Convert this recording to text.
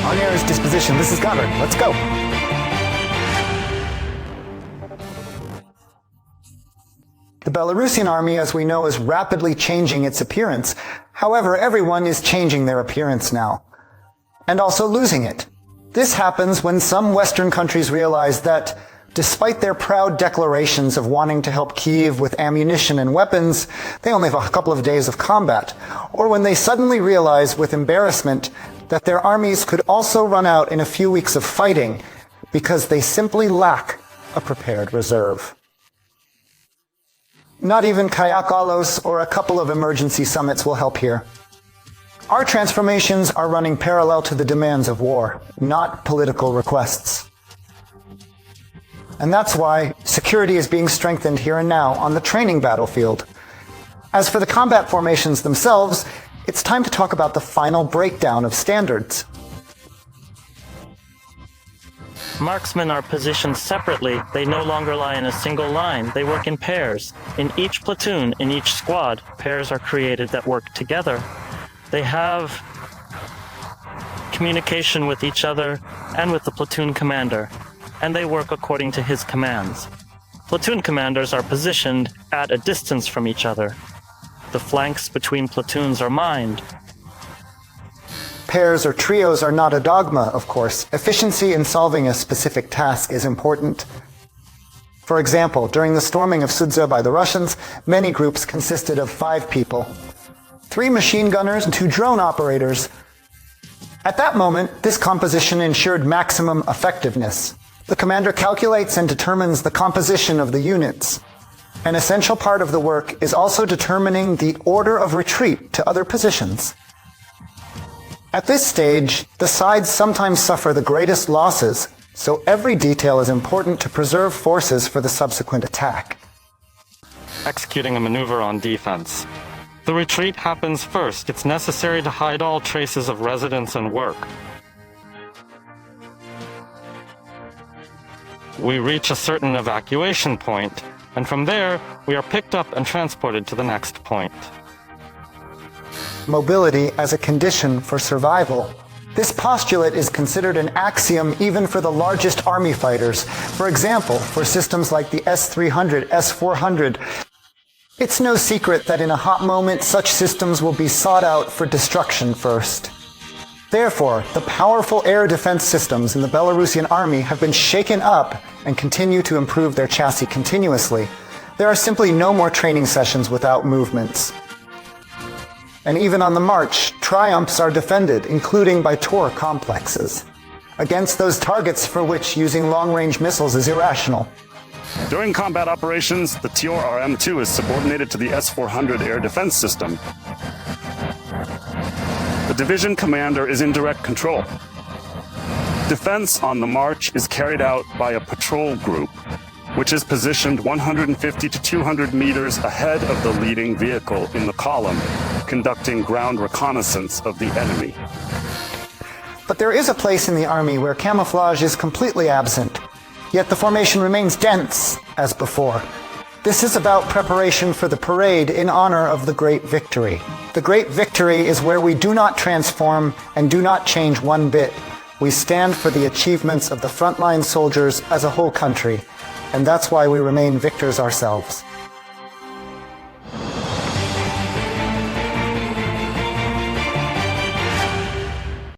On air is Disposition. This is Goddard. Let's go. The Belarusian army, as we know, is rapidly changing its appearance. However, everyone is changing their appearance now, and also losing it. This happens when some Western countries realize that, despite their proud declarations of wanting to help Kyiv with ammunition and weapons, they only have a couple of days of combat. Or when they suddenly realize, with embarrassment, that their armies could also run out in a few weeks of fighting because they simply lack a prepared reserve. Not even kayak galos or a couple of emergency summits will help here. Our transformations are running parallel to the demands of war, not political requests. And that's why security is being strengthened here and now on the training battlefield. As for the combat formations themselves, it's time to talk about the final breakdown of standards. Marksmen are positioned separately. They no longer lie in a single line. They work in pairs. In each platoon, in each squad, pairs are created that work together. They have communication with each other and with the platoon commander, and they work according to his commands. Platoon commanders are positioned at a distance from each other. The flanks between platoons are mined. Pairs or trios are not a dogma, of course. Efficiency in solving a specific task is important. For example, during the storming of Sudzha by the Russians, many groups consisted of 5 people. 3 machine gunners and 2 drone operators. At that moment, this composition ensured maximum effectiveness. The commander calculates and determines the composition of the units. An essential part of the work is also determining the order of retreat to other positions. At this stage, the sides sometimes suffer the greatest losses, so every detail is important to preserve forces for the subsequent attack. Executing a maneuver on defense. The retreat happens first. It's necessary to hide all traces of residence and work. We reach a certain evacuation point, and from there, we are picked up and transported to the next point. Mobility as a condition for survival. This postulate is considered an axiom even for the largest army fighters. For example, for systems like the S-300, S-400, it's no secret that in a hot moment, such systems will be sought out for destruction first. Therefore, the powerful air defense systems in the Belarusian army have been shaken up and continue to improve their chassis continuously. There are simply no more training sessions without movements. And even on the march, triumphs are defended, including by Tor complexes, against those targets for which using long-range missiles is irrational. During combat operations, the TOR-RM2 is subordinated to the S-400 air defense system. The division commander is in direct control. Defense on the march is carried out by a patrol group, which is positioned 150 to 200 meters ahead of the leading vehicle in the column, conducting ground reconnaissance of the enemy. But there is a place in the army where camouflage is completely absent, yet the formation remains dense as before. This is about preparation for the parade in honor of the great victory. The great victory is where we do not transform and do not change one bit. We stand for the achievements of the frontline soldiers as a whole country, and that's why we remain victors ourselves.